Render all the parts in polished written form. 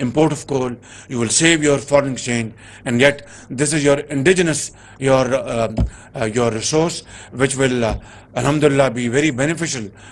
import of coal, you will save your foreign exchange, and yet this is your indigenous your resource which will alhamdulillah be very beneficial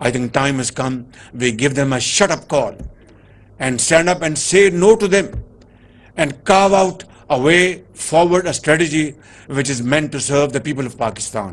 I think time has come we give them a shut up call and stand up and say no to them and carve out a way forward, a strategy which is meant to serve the people of Pakistan।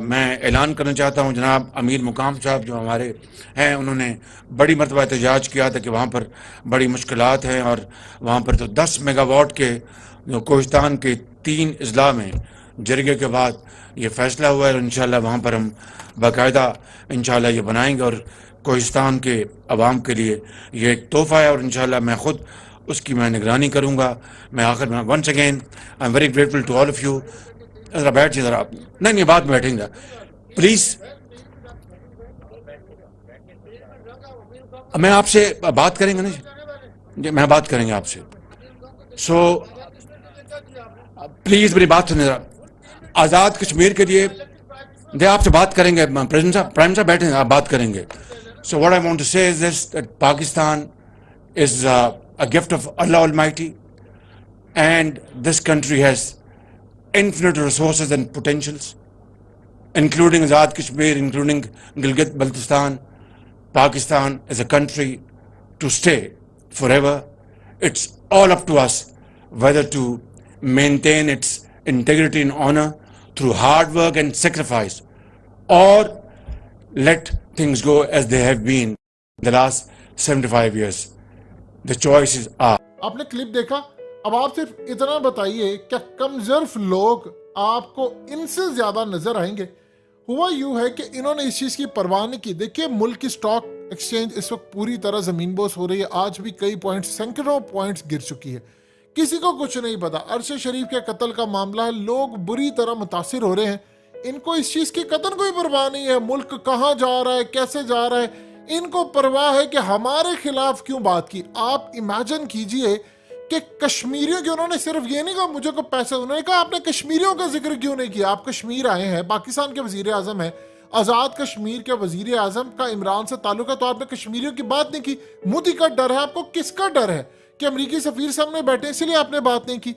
میں اعلان کرنا چاہتا ہوں، جناب امیر مقام صاحب جو ہمارے ہیں، انہوں نے بڑی مرتبہ احتجاج کیا تھا کہ وہاں پر بڑی مشکلات ہیں، اور وہاں پر تو 10 میگا واٹ کے جو کوہستان کے 3 اضلاع میں جرگے کے بعد یہ فیصلہ ہوا ہے، اور انشاءاللہ وہاں پر ہم باقاعدہ انشاءاللہ یہ بنائیں گے، اور کوہستان کے عوام کے لیے یہ ایک تحفہ ہے، اور انشاءاللہ میں خود اس کی میں نگرانی کروں گا۔ میں آخر میں once again I am very grateful to all of you. ذرا بیٹھ جائیں، ذرا نہیں بعد میں بیٹھیں گا پلیز۔ میں آپ سے بات کریں گے نا جی، میں بات کریں گے آپ سے، سو پلیز میری بات سنیں ذرا۔ آزاد کشمیر کے لیے آپ سے بات کریں گے، پریزیڈنٹ صاحب، پرائم صاحب بیٹھیں گے، آپ بات کریں گے۔ So what I want to say is this, that Pakistan is a gift of Allah Almighty, and this country has infinite resources and potentials, including Azad Kashmir, including Gilgit-Baltistan. Pakistan is a country to stay forever. It's all up to us whether to maintain its integrity and honor through hard work and sacrifice, or let things go as they have been the last 75 years. The choices are. آپ نے clip دیکھا، اب آپ صرف اتنا بتائیے کیا کم ظرف لوگ آپ کو ان سے زیادہ نظر آئیں گے؟ ہوا یوں ہے کہ انہوں نے اس چیز کی پرواہ نہیں کی۔ دیکھیے ملک کی سٹاک ایکسچینج اس وقت پوری طرح زمین بوس ہو رہی ہے، آج بھی کئی پوائنٹس، سینکڑوں پوائنٹس گر چکی ہے، کسی کو کچھ نہیں پتا۔ عرش شریف کے قتل کا معاملہ ہے، لوگ بری طرح متاثر ہو رہے ہیں، ان کو اس چیز کی قطن کوئی پرواہ نہیں ہے، ملک کہاں جا رہا ہے، کیسے جا رہا ہے، ان کو پرواہ ہے کہ ہمارے خلاف کیوں بات کی۔ آپ امیجن کیجئے کہ کشمیریوں کی، انہوں نے صرف یہ نہیں کہا مجھے کو پیسے، انہوں نے کہا آپ نے کشمیریوں کا ذکر کیوں نہیں کیا؟ آپ کشمیر آئے ہیں، پاکستان کے وزیر اعظم ہیں، آزاد کشمیر کے وزیر اعظم کا عمران سے تعلق ہے، تو آپ نے کشمیریوں کی بات نہیں کی۔ مودی کا ڈر ہے، آپ کو کس کا ڈر ہے؟ کہ امریکی سفیر سامنے بیٹھے اسی لیے آپ نے بات نہیں کی؟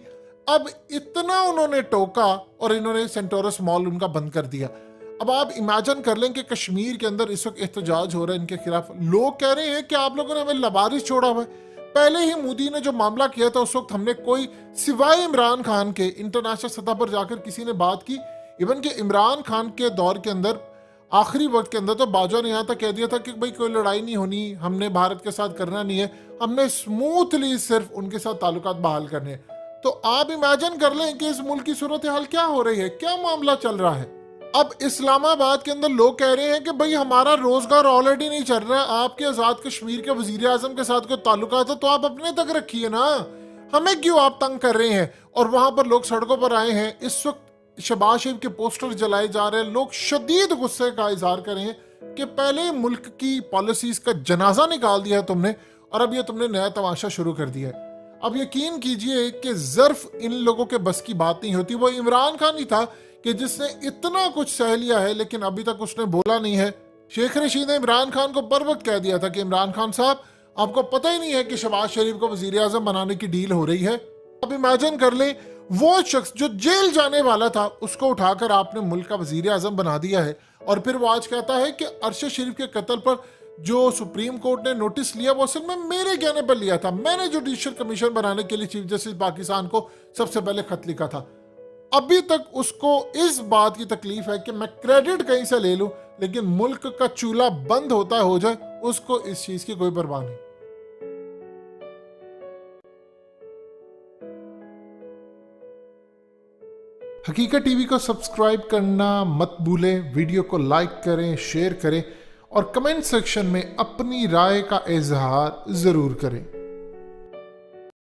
اب اتنا انہوں نے ٹوکا اور انہوں نے سینٹورس مال ان کا بند کر دیا۔ اب آپ امیجن کر لیں کہ کشمیر کے اندر اس وقت احتجاج ہو رہا ہے ان کے خلاف، لوگ کہہ رہے ہیں کہ آپ لوگوں نے ہمیں لبارش چھوڑا ہوا ہے۔ پہلے ہی مودی نے جو معاملہ کیا تھا اس وقت ہم نے کوئی سوائے عمران خان کے انٹرنیشنل سطح پر جا کر کسی نے بات کی؟ ایون کہ عمران خان کے دور کے اندر آخری وقت کے اندر تو باجوہ نے یہاں تک کہہ دیا تھا کہ بھائی کوئی لڑائی نہیں ہونی، ہم نے بھارت کے ساتھ کرنا نہیں ہے، ہم نے اسموتھلی صرف ان کے ساتھ تعلقات بحال کرنے ہیں۔ تو آپ امیجن کر لیں کہ اس ملک کی صورتحال کیا ہو رہی ہے، کیا معاملہ چل رہا ہے۔ اب اسلام آباد کے اندر لوگ کہہ رہے ہیں کہ بھئی ہمارا روزگار آلریڈی نہیں چل رہا ہے، آپ کے آزاد کشمیر کے وزیر اعظم کے ساتھ کوئی تعلقات ہے تو آپ اپنے تک رکھیے نا، ہمیں کیوں آپ تنگ کر رہے ہیں؟ اور وہاں پر لوگ سڑکوں پر آئے ہیں، اس وقت شہباز شریف کے پوسٹر جلائے جا رہے ہیں، لوگ شدید غصے کا اظہار کر رہے ہیں کہ پہلے ملک کی پالیسیز کا جنازہ نکال دیا ہے تم نے، اور اب یہ تم نے نیا تماشا شروع کر دیا ہے۔ اب یقین کیجئے کہ ظرف ان لوگوں کے بس کی بات نہیں ہوتی۔ وہ عمران خان ہی تھا کہ جس نے اتنا کچھ سہ لیا ہے لیکن ابھی تک اس نے بولا نہیں ہے۔ شیخ رشید نے عمران خان کو بر وقت کہہ دیا تھا کہ عمران خان صاحب آپ کو پتہ ہی نہیں ہے کہ شہباز شریف کو وزیر اعظم بنانے کی ڈیل ہو رہی ہے۔ اب امیجن کر لیں وہ شخص جو جیل جانے والا تھا اس کو اٹھا کر آپ نے ملک کا وزیر اعظم بنا دیا ہے، اور پھر وہ آج کہتا ہے کہ عرش شریف کے قتل پر جو سپریم کورٹ نے نوٹس لیا وہ اصل میں میرے کہنے پر لیا تھا، میں نے جوڈیشل کمیشن بنانے کے لیے چیف جسٹس پاکستان کو سب سے پہلے خط لکھا تھا۔ ابھی تک اس کو اس بات کی تکلیف ہے کہ میں کریڈٹ کہیں سے لے لوں، لیکن ملک کا چولہا بند ہوتا ہو جائے اس کو اس چیز کی کوئی پرواہ نہیں۔ حقیقت ٹی وی کو سبسکرائب کرنا مت بھولیں، ویڈیو کو لائک کریں، شیئر کریں اور کمنٹ سیکشن میں اپنی رائے کا اظہار ضرور کریں۔